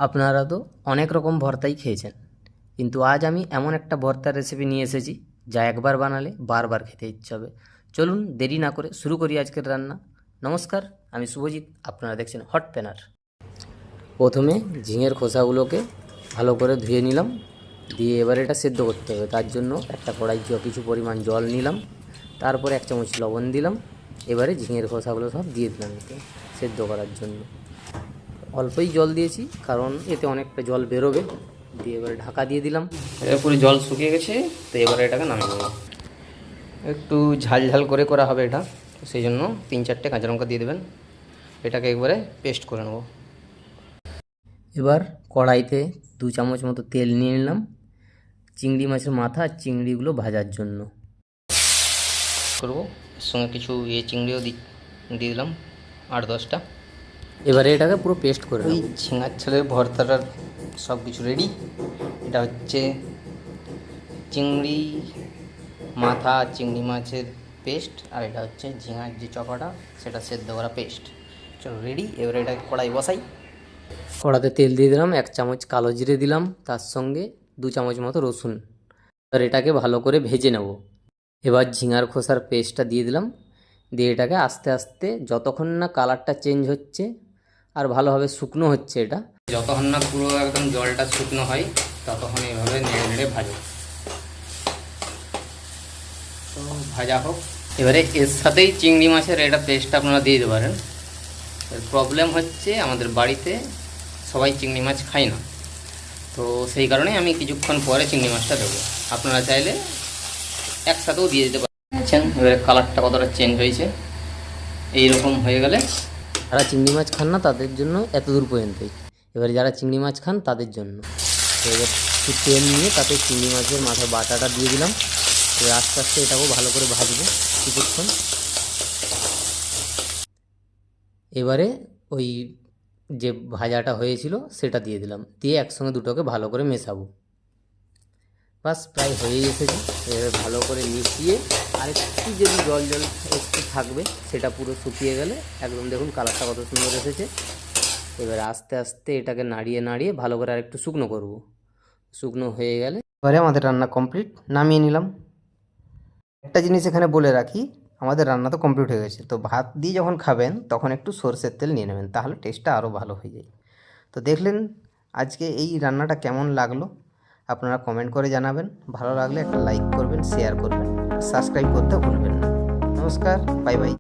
আপনারা তো অনেক রকম ভর্তাই খেয়েছেন, কিন্তু আজ আমি এমন একটা ভর্তার রেসিপি নিয়ে এসেছি যা একবার বানালে বারবার খেতে ইচ্ছে হবে। চলুন দেরি না করে শুরু করি আজকের রান্না। নমস্কার, আমি শুভজিৎ, আপনারা দেখছেন হট প্যানার। প্রথমে ঝিঙের খোসাগুলোকে ভালো করে ধুয়ে নিলাম, দিয়ে এবার এটা সেদ্ধ করতে হবে। তার জন্য একটা কড়াই কিছু পরিমাণ জল নিলাম, তারপরে 1 চামচ লবণ দিলাম। এবারে ঝিঙের খোসাগুলো সব দিয়ে দিলাম এতে সেদ্ধ করার জন্য। অল্পই জল দিয়েছি কারণ এতে অনেকটা জল বেরোবে। দিয়ে এবারে ঢাকা দিয়ে দিলাম। এবার পুরো জল শুকিয়ে গেছে, তো এবারে এটাকে নামিয়ে দেবো। একটু ঝাল ঝাল করে করা হবে এটা, সেই জন্য 3-4টে কাঁচা লঙ্কা দিয়ে দেবেন। এটাকে একবারে পেস্ট করে নেব। এবার কড়াইতে 2 চামচ মতো তেল নিয়ে নিলাম চিংড়ি মাছের মাথা আর চিংড়িগুলো ভাজার জন্য করবো। এর সঙ্গে কিছু চিংড়িও দিয়ে দিলাম 8-10টা। এবারে এটাকে পুরো পেস্ট করে ওই ঝিঙার ছেলের ভর্তাটার সব কিছু রেডি। এটা হচ্ছে চিংড়ি মাথা, চিংড়ি মাছের পেস্ট, আর এটা হচ্ছে ঝিঙার যে চপাটা সেটা সেদ্ধ করা পেস্ট। চলো রেডি। এবারে এটা কড়াই বসাই। কড়াতে তেল দিয়ে দিলাম, 1 চামচ কালো জিরে দিলাম, তার সঙ্গে 2 চামচ মতো রসুন। এবার এটাকে ভালো করে ভেজে নেব। এবার ঝিঙার খোসার পেস্টটা দিয়ে দিলাম, দিয়ে এটাকে আস্তে আস্তে যতক্ষণ না কালারটা চেঞ্জ হচ্ছে আর ভালোভাবে শুকনো হচ্ছে, এটা যতক্ষণ না পুরো একদম জলটা শুকনো হয় ততক্ষণ এইভাবে নেড়ে নেড়ে ভাজো। তো ভাজা হোক। এবারে এর সাথেই চিংড়ি মাছের এটা পেস্টটা আপনারা দিয়ে দিতে পারেন। প্রবলেম হচ্ছে আমাদের বাড়িতে সবাই চিংড়ি মাছ খায় না, তো সেই কারণে আমি কিছুক্ষণ পরে চিংড়ি মাছটা দেবো। আপনারা চাইলে একসাথেও দিয়ে দিতে পারছেন। এবারে কালারটা কতটা চেঞ্জ হয়েছে, এইরকম হয়ে গেলে যারা চিংড়ি মাছ খান না তাদের জন্য এত দূর পর্যন্তই। এবারে যারা চিংড়ি মাছ খান তাদের জন্য এবার একটু তেল নিয়ে তাতে চিংড়ি মাছের মাথার বাটাটা দিয়ে দিলাম। এবার আস্তে আস্তে এটাকেও ভালো করে ভাজবো কিছুক্ষণ। এবারে ওই যে ভাজাটা হয়েছিল সেটা দিয়ে দিলাম, দিয়ে একসঙ্গে দুটোকে ভালো করে মেশাবো। বাস প্রায় হয়েই এসেছে। এবার ভালো করে মিশিয়ে আর একটু যদি জল জল একটু থাকবে সেটা পুরো শুকিয়ে গেলে একদম দেখুন কালারটা কত সুন্দর এসেছে। এবার আস্তে আস্তে এটাকে নাড়িয়ে নাড়িয়ে ভালো করে আর একটু শুকনো করব। শুকনো হয়ে গেলে এবারে আমাদের রান্না কমপ্লিট, নামিয়ে নিলাম। একটা জিনিস এখানে বলে রাখি, আমাদের রান্না তো কমপ্লিট হয়ে গেছে, তো ভাত দিয়ে যখন খাবেন তখন একটু সরষের তেল নিয়ে নেবেন, তাহলে টেস্টটা আরও ভালো হয়ে যায়। তো দেখলেন আজকে এই রান্নাটা কেমন লাগলো, আপনারা কমেন্ট করে জানাবেন। ভালো লাগলে একটা লাইক করবেন, শেয়ার করবেন, সাবস্ক্রাইব করতে ভুলবেন না। নমস্কার, বাই বাই।